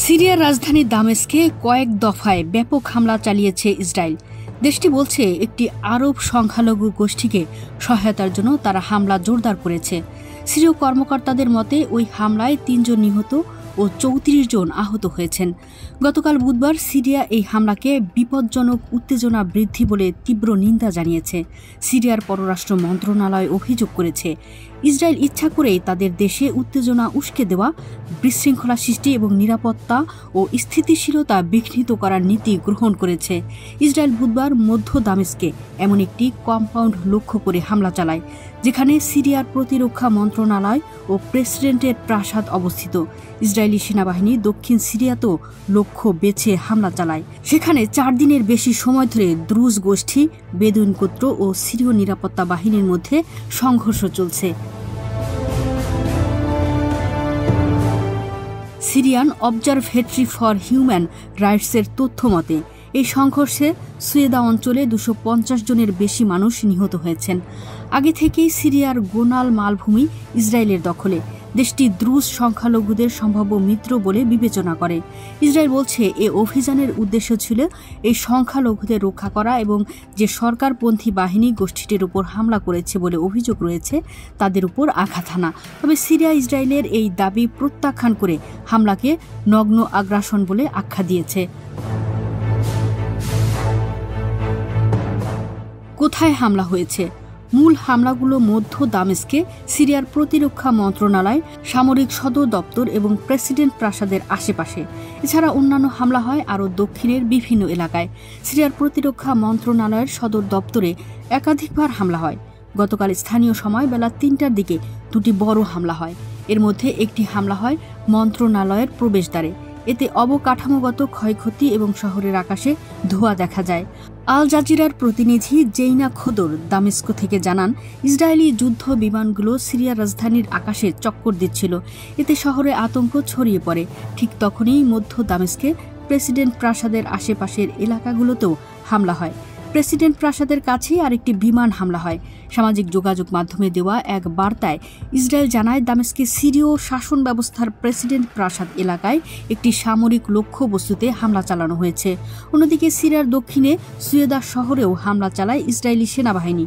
সিরিয়ার রাজধানী দামেস্কে কয়েক দফায় ব্যাপক হামলা চালিয়েছে ইসরায়েল। দেশটি বলছে একটি আরব সংখ্যালঘু গোষ্ঠীকে সহায়তার জন্য তারা হামলা জোরদার করেছে। সিরীয় কর্মকর্তাদের মতে ওই হামলায় ৩ জন নিহত ও ৩৪ জন আহত হয়েছেন। গতকাল বুধবার সিরিয়া এই হামলাকে বিপজ্জনক উত্তেজনা বৃদ্ধি বলে তীব্র নিন্দা জানিয়েছে। সিরিয়ার পররাষ্ট্র মন্ত্রণালয় অভিযোগ করেছে, ইসরায়েল ইচ্ছা করেই তাদের দেশে উত্তেজনা উস্কে দেওয়া, বিশৃঙ্খলা সৃষ্টি এবং নিরাপত্তা ও স্থিতিশীলতা বিঘ্নিত করার নীতি গ্রহণ করেছে। ইসরায়েল বুধবার মধ্য দামেস্কে এমন একটি কম্পাউন্ড লক্ষ্য করে হামলা চালায়, যেখানে সিরিয়ার প্রতিরক্ষা মন্ত্রণালয় ও প্রেসিডেন্টের প্রাসাদ অবস্থিত। ইসরায়েলি সেনাবাহিনী দক্ষিণ সিরিয়াতেও লক্ষ্য বেছে হামলা চালায়। সেখানে 4 দিনের বেশি সময় ধরে দ্রুজ গোষ্ঠী, বেদুইন গোত্র ও সিরীয় নিরাপত্তা বাহিনীর মধ্যে সংঘর্ষ চলছে। সিরিয়ান অবজারভেটরি ফর হিউম্যান রাইটসের তথ্য মতে এই সংঘর্ষে সুয়েদা অঞ্চলে 250 জনের বেশি মানুষ নিহত হয়েছেন। আগে থেকেই সিরিয়ার গোনাল মালভূমি ইসরায়েলের দখলে। দেশটি দ্রুজ সংখ্যালঘুদের সম্ভাব্য মিত্র বলে বিবেচনা করে। ইসরায়েল বলছে এ অভিযানের উদ্দেশ্য ছিল এই সংখ্যালঘুদের রক্ষা করা এবং যে সরকারপন্থী বাহিনী গোষ্ঠীটির উপর হামলা করেছে বলে অভিযোগ রয়েছে তাদের উপর আঘাত হানা। তবে সিরিয়া ইসরায়েলের এই দাবি প্রত্যাখ্যান করে হামলাকে নগ্ন আগ্রাসন বলে আখ্যা দিয়েছে। কোথায় হামলা হয়েছে? মূল হামলাগুলো মধ্য দামেস্কে সিরিয়ার প্রতিরক্ষা মন্ত্রণালয়, সামরিক সদর দপ্তর এবং প্রেসিডেন্ট প্রাসাদের আশেপাশে। এছাড়া অন্যান্য হামলা হয় আরও দক্ষিণের বিভিন্ন এলাকায়। সিরিয়ার প্রতিরক্ষা মন্ত্রণালয়ের সদর দপ্তরে একাধিকবার হামলা হয়। গতকাল স্থানীয় সময় বেলা 3টার দিকে 2টি বড় হামলা হয়। এর মধ্যে একটি হামলা হয় মন্ত্রণালয়ের প্রবেশদ্বারে। এতে অবকাঠামোগত ক্ষয়ক্ষতি এবং শহরের আকাশে ধোঁয়া দেখা যায়। আল জাজিরার প্রতিনিধি জেইনা খোদর দামেস্কো থেকে জানান, ইসরায়েলি যুদ্ধ বিমানগুলো সিরিয়ার রাজধানীর আকাশে চক্কর দিচ্ছিল। এতে শহরে আতঙ্ক ছড়িয়ে পড়ে। ঠিক তখনই মধ্য দামেস্কে প্রেসিডেন্ট প্রাসাদের আশেপাশের এলাকাগুলোতেও হামলা হয়। প্রেসিডেন্ট প্রাসাদের কাছেই আরেকটি বিমান হামলা হয়। সামাজিক যোগাযোগ মাধ্যমে দেওয়া এক বার্তায় ইসরায়েল জানায়, দামেস্কে সিরীয় শাসন ব্যবস্থার প্রেসিডেন্ট প্রাসাদ এলাকায় একটি সামরিক লক্ষ্যবস্তুতে হামলা চালানো হয়েছে। অন্যদিকে সিরিয়ার দক্ষিণে সুয়েদা শহরেও হামলা চালায় ইসরায়েলি সেনাবাহিনী।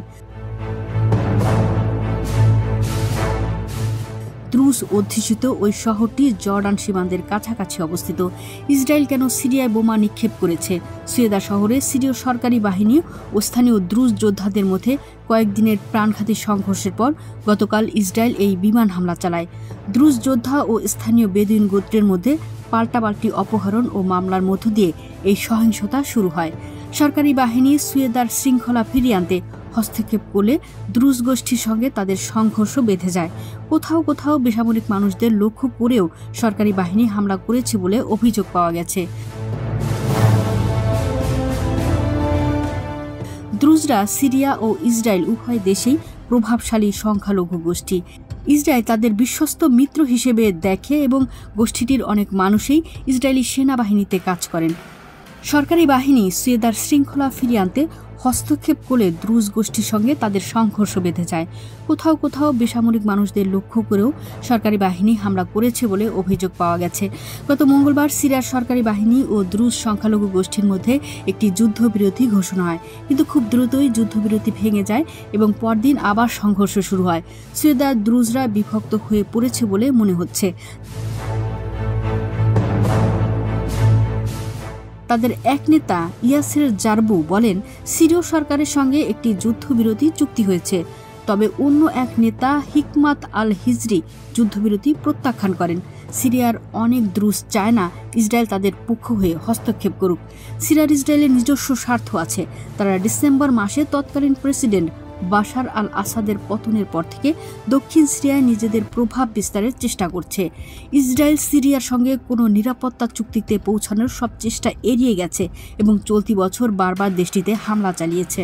দ্রুজ অধ্যুষিত ওই শহরটি জর্ডান সীমান্তের কাছাকাছি অবস্থিত। ইসরায়েল কেন সিরিয়ায় বোমা নিক্ষেপ করেছে? সুয়েদা শহরে সিরীয় সরকারি বাহিনী ও স্থানীয় দ্রুজ যোদ্ধাদের মধ্যে কয়েকদিনের প্রাণঘাতী সংঘর্ষের পর গতকাল ইসরায়েল এই বিমান হামলা চালায়। দ্রুজ যোদ্ধা ও স্থানীয় বেদুইন গোত্রের মধ্যে পাল্টাপাল্টি অপহরণ ও মামলার মধ্য দিয়ে এই সহিংসতা শুরু হয়। সরকারি বাহিনী সুয়েদার শৃঙ্খলা ফিরিয়ে আনতে হস্তক্ষেপ করলে দ্রুজ গোষ্ঠীর সঙ্গে তাদের সংঘর্ষ বেঁধে যায়। কোথাও কোথাও বেসামরিক মানুষদের লক্ষ্য করেও সরকারি বাহিনী হামলা করেছে বলে অভিযোগ পাওয়া গেছে। দ্রুজরা সিরিয়া ও ইসরায়েল উভয় দেশেই প্রভাবশালী সংখ্যালঘু গোষ্ঠী। ইসরায়েল তাদের বিশ্বস্ত মিত্র হিসেবে দেখে এবং গোষ্ঠীটির অনেক মানুষই ইসরায়েলি সেনাবাহিনীতে কাজ করেন। সরকারি বাহিনী সুয়েদার শৃঙ্খলা ফিরিয়ে আনতে হস্তক্ষেপ করলে দ্রুজ গোষ্ঠীর সঙ্গে তাদের সংঘর্ষ বেঁধে যায়। কোথাও কোথাও বেসামরিক মানুষদের লক্ষ্য করেও সরকারি বাহিনী হামলা করেছে বলে অভিযোগ পাওয়া গেছে। গত মঙ্গলবার সিরিয়ার সরকারি বাহিনী ও দ্রুজ সংখ্যালঘু গোষ্ঠীর মধ্যে একটি যুদ্ধবিরতি ঘোষণা হয়, কিন্তু খুব দ্রুতই যুদ্ধবিরতি ভেঙে যায় এবং পরদিন আবার সংঘর্ষ শুরু হয়। সুয়েদার দ্রুজরা বিভক্ত হয়ে পড়েছে বলে মনে হচ্ছে। তাদের এক নেতা ইয়াসের জারবু বলেন, সিরীয় সরকারের সঙ্গে একটি যুদ্ধবিরতি চুক্তি হয়েছে। তবে অন্য এক নেতা হিকমাত আল হিজরি যুদ্ধবিরতি প্রত্যাখ্যান করেন। সিরিয়ার অনেক দ্রুজ চায় না ইসরায়েল তাদের পক্ষ হয়ে হস্তক্ষেপ করুক। সিরিয়ার ইসরায়েলের নিজস্ব স্বার্থ আছে। তারা ডিসেম্বর মাসে তৎকালীন প্রেসিডেন্ট বাশার আল আসাদের পতনের পর থেকে দক্ষিণ সিরিয়ায় নিজেদের প্রভাব বিস্তারের চেষ্টা করছে। ইসরায়েল সিরিয়ার সঙ্গে কোনো নিরাপত্তা চুক্তিতে পৌঁছানোর সব চেষ্টা এড়িয়ে গেছে এবং চলতি বছর বারবার দেশটিতে হামলা চালিয়েছে।